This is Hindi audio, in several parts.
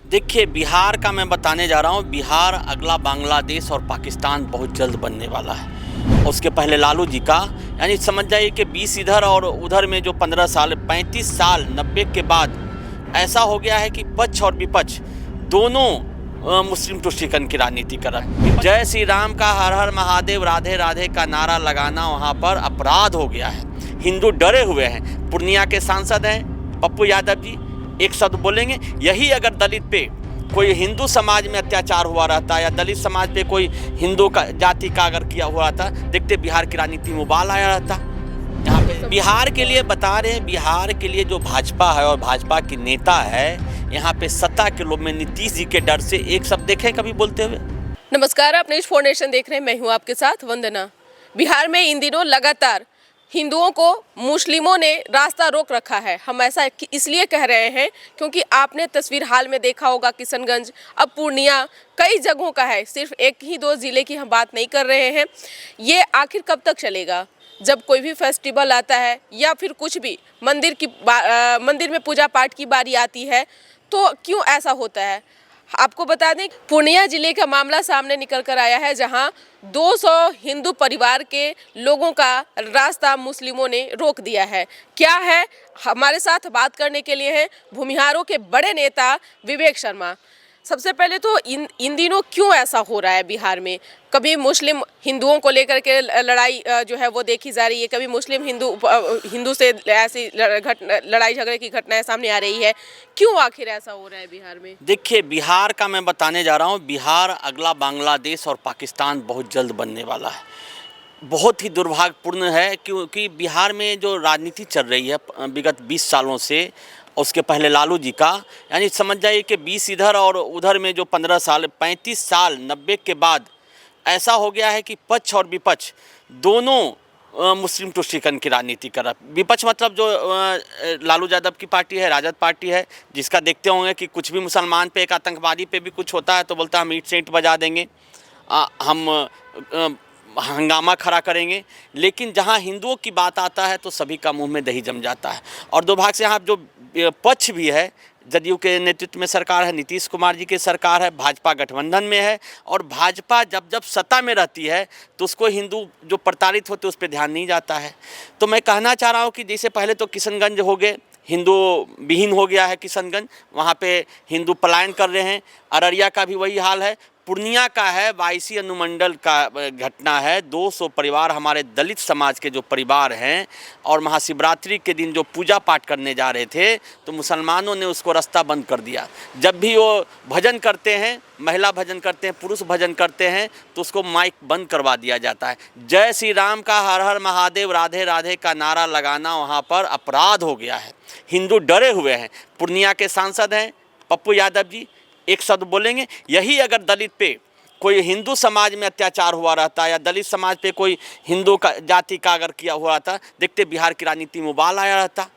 देखिए, बिहार का मैं बताने जा रहा हूँ। बिहार अगला बांग्लादेश और पाकिस्तान बहुत जल्द बनने वाला है। उसके पहले लालू जी का, यानी समझ जाइए कि 20 इधर और उधर में जो 15 साल 35 साल 90 के बाद ऐसा हो गया है कि पक्ष और विपक्ष दोनों मुस्लिम तुष्टीकरण की राजनीति कर रहा है। जय श्री राम का, हर हर महादेव, राधे राधे का नारा लगाना वहाँ पर अपराध हो गया है। हिंदू डरे हुए हैं। पूर्णिया के सांसद हैं पप्पू यादव जी, एक शब्द बोलेंगे। यही अगर दलित पे कोई हिंदू समाज में अत्याचार हुआ रहता या दलित समाज पे कोई हिंदू का जाति का अगर किया हुआ था, देखते बिहार की राजनीति में उबाल आया रहता। यहाँ पे बिहार के लिए बता रहे हैं, बिहार के लिए जो भाजपा है और भाजपा की नेता है, यहाँ पे सत्ता के लोभ में नीतीश जी के डर से एक शब्द देखें कभी बोलते हुए। नमस्कार, आप न्यूज़ 4 नेशन देख रहे हैं। मैं हूं आपके साथ वंदना। बिहार में इन दिनों लगातार हिंदुओं को मुस्लिमों ने रास्ता रोक रखा है। हम ऐसा इसलिए कह रहे हैं क्योंकि आपने तस्वीर हाल में देखा होगा, किशनगंज, अब पूर्णिया, कई जगहों का है। सिर्फ एक ही दो ज़िले की हम बात नहीं कर रहे हैं। ये आखिर कब तक चलेगा? जब कोई भी फेस्टिवल आता है या फिर कुछ भी मंदिर में पूजा पाठ की बारी आती है तो क्यों ऐसा होता है? आपको बता दें, पूर्णिया जिले का मामला सामने निकल कर आया है, जहां 200 हिंदू परिवार के लोगों का रास्ता मुस्लिमों ने रोक दिया है। क्या है, हमारे साथ बात करने के लिए हैं भूमिहारों के बड़े नेता विवेक शर्मा। सबसे पहले तो इन दिनों क्यों ऐसा हो रहा है बिहार में? कभी मुस्लिम हिंदुओं को लेकर के लड़ाई जो है वो देखी जा रही है, कभी मुस्लिम हिंदू से ऐसी लड़ाई झगड़े की घटनाएं सामने आ रही है। क्यों आखिर ऐसा हो रहा है बिहार में? देखिए, बिहार का मैं बताने जा रहा हूँ। बिहार अगला बांग्लादेश और पाकिस्तान बहुत जल्द बनने वाला है। बहुत ही दुर्भाग्यपूर्ण है क्योंकि बिहार में जो राजनीति चल रही है विगत 20 सालों से, उसके पहले लालू जी का, यानी समझ जाइए कि 20 इधर और उधर में जो 15 साल 35 साल 90 के बाद ऐसा हो गया है कि पक्ष और विपक्ष दोनों मुस्लिम तुष्टीकरण की राजनीति कर रहा है। विपक्ष मतलब जो लालू यादव की पार्टी है, राजद पार्टी है, जिसका देखते होंगे कि कुछ भी मुसलमान पे, एक आतंकवादी पे भी कुछ होता है तो बोलता है हम ईंट से ईंट बजा देंगे, हम हंगामा खड़ा करेंगे। लेकिन जहां हिंदुओं की बात आता है तो सभी का मुंह में दही जम जाता है। और दुर्भाग्य से यहाँ जो पक्ष भी है, जदयू के नेतृत्व में सरकार है, नीतीश कुमार जी की सरकार है, भाजपा गठबंधन में है, और भाजपा जब जब सत्ता में रहती है तो उसको हिंदू जो प्रताड़ित होते उस पर ध्यान नहीं जाता है। तो मैं कहना चाह रहा हूँ कि जैसे पहले तो किशनगंज हो गए, हिंदू विहीन हो गया है किशनगंज, वहाँ पे हिंदू पलायन कर रहे हैं। अररिया का भी वही हाल है। पूर्णिया का है, वाईसी अनुमंडल का घटना है। 200 परिवार हमारे दलित समाज के जो परिवार हैं, और महाशिवरात्रि के दिन जो पूजा पाठ करने जा रहे थे तो मुसलमानों ने उसको रास्ता बंद कर दिया। जब भी वो भजन करते हैं, महिला भजन करते हैं, पुरुष भजन करते हैं, तो उसको माइक बंद करवा दिया जाता है। जय श्री राम का, हर हर महादेव, राधे राधे का नारा लगाना वहाँ पर अपराध हो गया है। हिंदू डरे हुए हैं। पूर्णिया के सांसद हैं पप्पू यादव जी, एक शब्द बोलेंगे। यही अगर दलित पे कोई हिंदू समाज में अत्याचार हुआ रहता या दलित समाज पे कोई हिंदू का जाति का अगर किया हुआ था, देखते बिहार की राजनीति में उबाल आया रहता।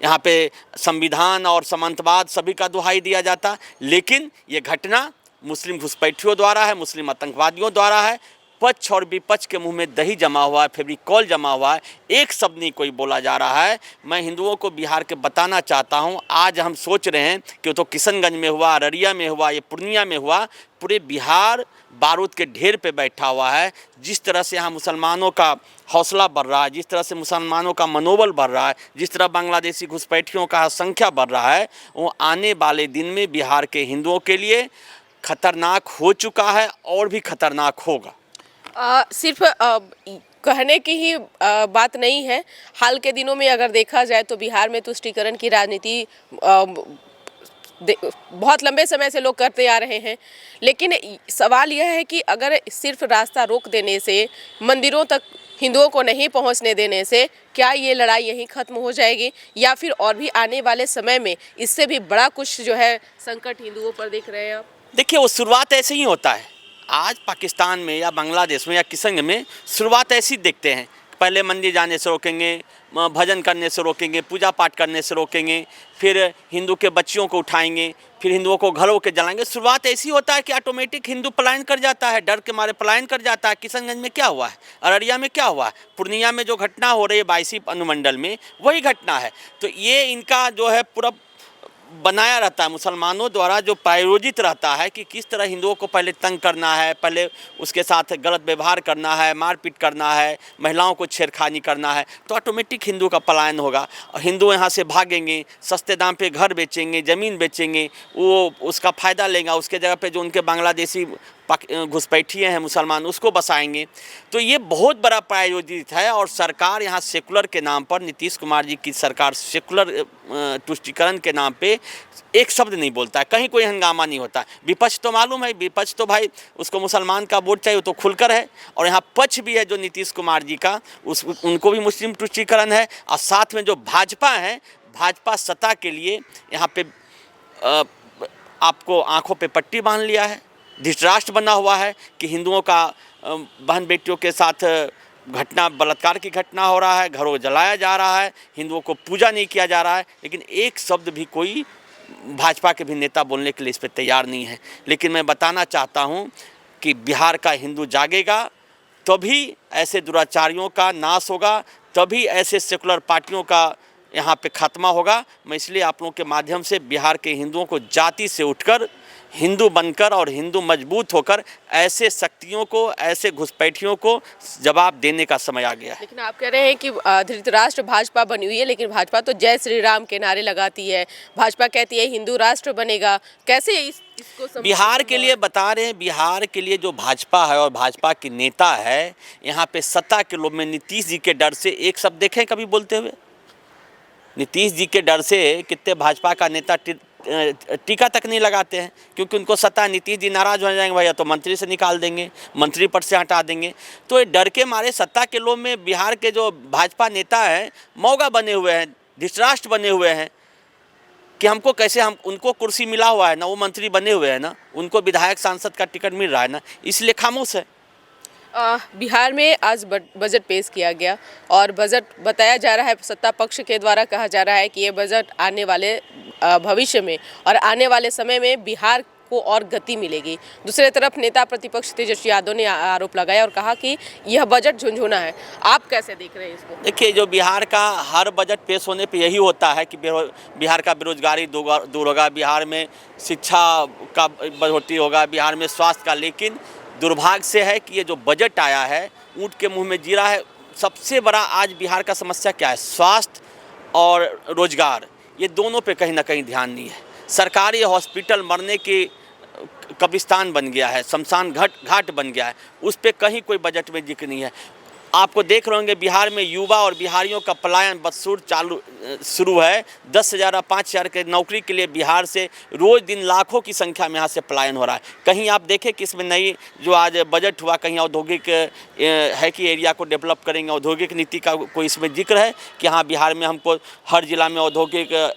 यहाँ पे संविधान और सामंतवाद सभी का दुहाई दिया जाता। लेकिन ये घटना मुस्लिम घुसपैठियों द्वारा है, मुस्लिम आतंकवादियों द्वारा है। पक्ष और विपक्ष के मुंह में दही जमा हुआ है, फेविकॉल जमा हुआ है, एक शब्द नहीं कोई बोला जा रहा है। मैं हिंदुओं को बिहार के बताना चाहता हूं, आज हम सोच रहे हैं कि तो किशनगंज में हुआ, अररिया में हुआ, ये पूर्णिया में हुआ, पूरे बिहार बारूद के ढेर पे बैठा हुआ है। जिस तरह से यहाँ मुसलमानों का हौसला बढ़ रहा है, जिस तरह से मुसलमानों का मनोबल बढ़ रहा है, जिस तरह बांग्लादेशी घुसपैठियों का संख्या बढ़ रहा है, वो आने वाले दिन में बिहार के हिंदुओं के लिए खतरनाक हो चुका है और भी खतरनाक होगा। सिर्फ कहने की ही बात नहीं है। हाल के दिनों में अगर देखा जाए तो बिहार में तुष्टीकरण की राजनीति बहुत लंबे समय से लोग करते आ रहे हैं। लेकिन सवाल यह है कि अगर सिर्फ रास्ता रोक देने से, मंदिरों तक हिंदुओं को नहीं पहुंचने देने से, क्या ये लड़ाई यहीं ख़त्म हो जाएगी, या फिर और भी आने वाले समय में इससे भी बड़ा कुछ जो है संकट हिंदुओं पर देख रहे हैं आप? देखिए, वो शुरुआत ऐसे ही होता है। आज पाकिस्तान में या बांग्लादेश में या किशनगंज में शुरुआत ऐसी देखते हैं। पहले मंदिर जाने से रोकेंगे, भजन करने से रोकेंगे, पूजा पाठ करने से रोकेंगे, फिर हिंदू के बच्चियों को उठाएंगे, फिर हिंदुओं को घरों के जलाएंगे। शुरुआत ऐसी होता है कि ऑटोमेटिक हिंदू पलायन कर जाता है, डर के मारे पलायन कर जाता है। किशनगंज में क्या हुआ है, अररिया में क्या हुआ है, पूर्णिया में जो घटना हो रही है वाईसी अनुमंडल में, वही घटना है। तो ये इनका जो है पूरा बनाया रहता है, मुसलमानों द्वारा जो प्रायोजित रहता है कि किस तरह हिंदुओं को पहले तंग करना है, पहले उसके साथ गलत व्यवहार करना है, मारपीट करना है, महिलाओं को छेड़खानी करना है, तो ऑटोमेटिक हिंदू का पलायन होगा और हिंदू यहाँ से भागेंगे, सस्ते दाम पे घर बेचेंगे, ज़मीन बेचेंगे, वो उसका फ़ायदा लेगा, उसके जगह पे जो उनके बांग्लादेशी घुसपैठिए हैं मुसलमान उसको बसाएंगे। तो ये बहुत बड़ा प्रायोजित है और सरकार यहाँ सेकुलर के नाम पर, नीतीश कुमार जी की सरकार सेकुलर तुष्टीकरण के नाम पे एक शब्द नहीं बोलता है, कहीं कोई हंगामा नहीं होता है। विपक्ष तो मालूम है, विपक्ष तो भाई उसको मुसलमान का वोट चाहिए तो खुलकर है, और यहाँ पक्ष भी है जो नीतीश कुमार जी का, उनको भी मुस्लिम तुष्टीकरण है, और साथ में जो भाजपा है, भाजपा सत्ता के लिए यहाँ पे आपको आंखों पे पट्टी बांध लिया है, धृतराष्ट्र बना हुआ है कि हिंदुओं का बहन बेटियों के साथ घटना, बलात्कार की घटना हो रहा है, घरों जलाया जा रहा है, हिंदुओं को पूजा नहीं किया जा रहा है, लेकिन एक शब्द भी कोई भाजपा के भी नेता बोलने के लिए इस पर तैयार नहीं है। लेकिन मैं बताना चाहता हूँ कि बिहार का हिंदू जागेगा तभी ऐसे दुराचारियों का नाश होगा, तभी ऐसे सेकुलर पार्टियों का यहाँ पे खात्मा होगा। मैं इसलिए आप लोगों के माध्यम से बिहार के हिंदुओं को जाति से उठकर हिंदू बनकर और हिंदू मजबूत होकर ऐसे शक्तियों को, ऐसे घुसपैठियों को जवाब देने का समय आ गया है। लेकिन आप कह रहे हैं कि धृतराष्ट्र भाजपा बनी हुई है, लेकिन भाजपा तो जय श्री राम के नारे लगाती है, भाजपा कहती है हिंदू राष्ट्र बनेगा, कैसे इसको बिहार के लिए बता रहे हैं, बिहार के लिए जो भाजपा है और भाजपा की नेता है, यहाँ पे सत्ता के लोभ में नीतीश जी के डर से एक शब्द देखें कभी बोलते हुए? नीतीश जी के डर से कितने भाजपा का नेता टीका तक नहीं लगाते हैं, क्योंकि उनको सत्ता है, नीतीश जी नाराज हो जाएंगे भैया तो मंत्री से निकाल देंगे, मंत्री पद से हटा देंगे। तो ये डर के मारे सत्ता के लोभ में बिहार के जो भाजपा नेता हैं मौगा बने हुए हैं, धृतराष्ट्र बने हुए हैं कि हमको कैसे, हम उनको कुर्सी मिला हुआ है ना, वो मंत्री बने हुए हैं ना, उनको विधायक सांसद का टिकट मिल रहा है ना, इसलिए खामोश है। बिहार में आज बजट पेश किया गया और बजट बताया जा रहा है, सत्ता पक्ष के द्वारा कहा जा रहा है कि ये बजट आने वाले भविष्य में और आने वाले समय में बिहार को और गति मिलेगी। दूसरी तरफ नेता प्रतिपक्ष तेजस्वी यादव ने आरोप लगाया और कहा कि यह बजट झुनझुना है। आप कैसे देख रहे हैं इसको? देखिए, जो बिहार का हर बजट पेश होने पे यही होता है कि बिहार का बेरोजगारी दूर होगा, बिहार में शिक्षा का बढ़ोतरी होगा, बिहार में स्वास्थ्य का, लेकिन दुर्भाग्य से है कि ये जो बजट आया है ऊँट के मुंह में जीरा है। सबसे बड़ा आज बिहार का समस्या क्या है? स्वास्थ्य और रोजगार, ये दोनों पे कहीं ना कहीं ध्यान नहीं है। सरकारी हॉस्पिटल मरने के कब्रिस्तान बन गया है, शमशान घाट बन गया है, उस पर कहीं कोई बजट में जिक्र नहीं है। आपको देख रहे होंगे बिहार में युवा और बिहारियों का पलायन बदसूर शुरू है। 10,000 और 5,000 के नौकरी के लिए बिहार से रोज़ दिन लाखों की संख्या में यहाँ से पलायन हो रहा है। कहीं आप देखें कि इसमें नई जो आज बजट हुआ, कहीं औद्योगिक है कि एरिया को डेवलप करेंगे, औद्योगिक नीति का कोई इसमें जिक्र है कि हाँ बिहार में हमको हर जिला में औद्योगिक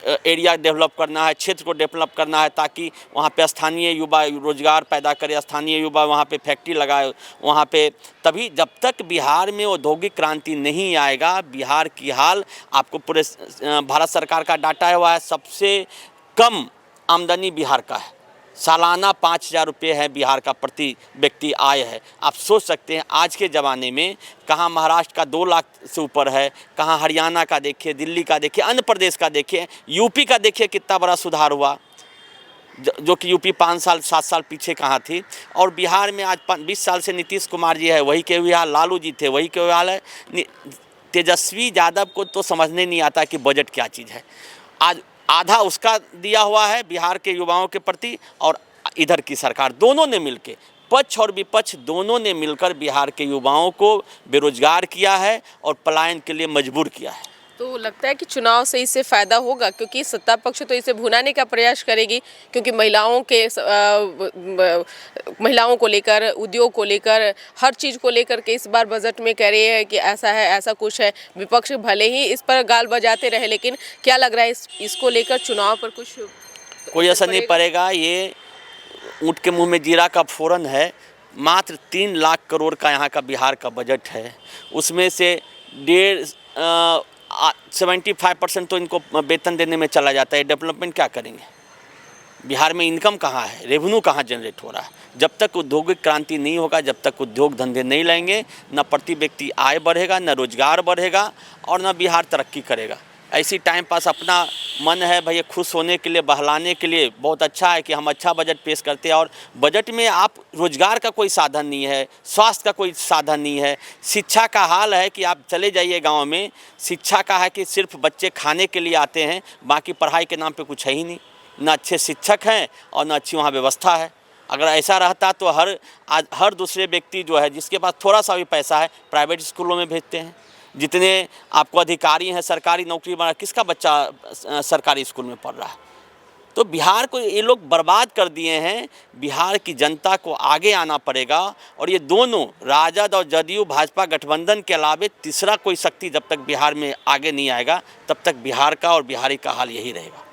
एरिया डेवलप करना है, क्षेत्र को डेवलप करना है, ताकि वहाँ पे स्थानीय युवा रोजगार पैदा करे, स्थानीय युवा वहाँ पे फैक्ट्री लगाए वहाँ पे। तभी जब तक बिहार में औद्योगिक क्रांति नहीं आएगा, बिहार की हाल आपको पूरे भारत सरकार का डाटा है, वह है सबसे कम आमदनी बिहार का है, सालाना 5,000 रुपये है बिहार का प्रति व्यक्ति आय है। आप सोच सकते हैं आज के ज़माने में कहाँ महाराष्ट्र का 2 लाख से ऊपर है, कहाँ हरियाणा का देखिए, दिल्ली का देखिए, अन्य प्रदेश का देखिए, यूपी का देखिए कितना बड़ा सुधार हुआ, जो कि यूपी 5 साल 7 साल पीछे कहाँ थी। और बिहार में आज 20 साल से नीतीश कुमार जी है, वही के हुए हाल, लालू जी थे वही के हुए हाल है। तेजस्वी यादव को तो समझने नहीं आता कि बजट क्या चीज़ है। आज आधा उसका दिया हुआ है बिहार के युवाओं के प्रति, और इधर की सरकार, दोनों ने मिलकर, पक्ष और विपक्ष दोनों ने मिलकर बिहार के युवाओं को बेरोजगार किया है और पलायन के लिए मजबूर किया है। तो लगता है कि चुनाव से इससे फ़ायदा होगा, क्योंकि सत्ता पक्ष तो इसे भुनाने का प्रयास करेगी, क्योंकि महिलाओं को लेकर, उद्योग को लेकर, हर चीज़ को लेकर के इस बार बजट में कह रही है कि ऐसा है, ऐसा कुछ है। विपक्ष भले ही इस पर गाल बजाते रहे, लेकिन क्या लग रहा है इसको लेकर चुनाव पर कुछ कोई असर नहीं पड़ेगा। ये ऊँट के मुँह में जीरा का फोरन है। मात्र 3 लाख करोड़ का यहाँ का बिहार का बजट है, उसमें से 75% तो इनको वेतन देने में चला जाता है। डेवलपमेंट क्या करेंगे? बिहार में इनकम कहाँ है, रेवेन्यू कहाँ जनरेट हो रहा है? जब तक औद्योगिक क्रांति नहीं होगा, जब तक उद्योग धंधे नहीं लाएंगे, न प्रति व्यक्ति आय बढ़ेगा, न रोजगार बढ़ेगा, और न बिहार तरक्की करेगा। ऐसी टाइम पास अपना मन है भैया खुश होने के लिए, बहलाने के लिए बहुत अच्छा है कि हम अच्छा बजट पेश करते हैं। और बजट में आप रोजगार का कोई साधन नहीं है, स्वास्थ्य का कोई साधन नहीं है, शिक्षा का हाल है कि आप चले जाइए गांव में, शिक्षा का है कि सिर्फ बच्चे खाने के लिए आते हैं, बाकी पढ़ाई के नाम पे कुछ है ही नहीं, ना अच्छे शिक्षक हैं और ना अच्छी वहाँ व्यवस्था है। अगर ऐसा रहता तो हर दूसरे व्यक्ति जो है जिसके पास थोड़ा सा भी पैसा है प्राइवेट स्कूलों में भेजते हैं। जितने आपको अधिकारी हैं सरकारी नौकरी बना, किसका बच्चा सरकारी स्कूल में पढ़ रहा है? तो बिहार को ये लोग बर्बाद कर दिए हैं। बिहार की जनता को आगे आना पड़ेगा और ये दोनों राजद और जदयू भाजपा गठबंधन के अलावे तीसरा कोई शक्ति जब तक बिहार में आगे नहीं आएगा तब तक बिहार का और बिहारी का हाल यही रहेगा।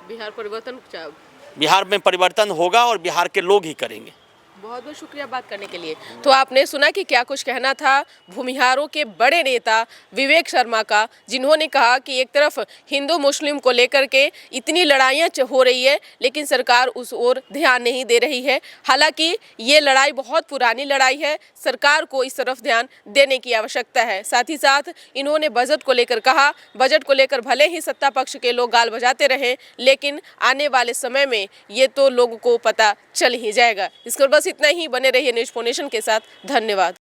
बिहार में परिवर्तन होगा और बिहार के लोग ही करेंगे। बहुत बहुत शुक्रिया बात करने के लिए। तो आपने सुना कि क्या कुछ कहना था भूमिहारों के बड़े नेता विवेक शर्मा का, जिन्होंने कहा कि एक तरफ हिंदू मुस्लिम को लेकर के इतनी लड़ाइयाँ हो रही है लेकिन सरकार उस ओर ध्यान नहीं दे रही है। हालांकि ये लड़ाई बहुत पुरानी लड़ाई है, सरकार को इस तरफ ध्यान देने की आवश्यकता है। साथ ही साथ इन्होंने बजट को लेकर कहा, बजट को लेकर भले ही सत्ता पक्ष के लोग गाल बजाते रहें लेकिन आने वाले समय में ये तो लोगों को पता चल ही जाएगा। इसके बस इतना ही। बने रहिए न्यूज़4नेशन के साथ। धन्यवाद।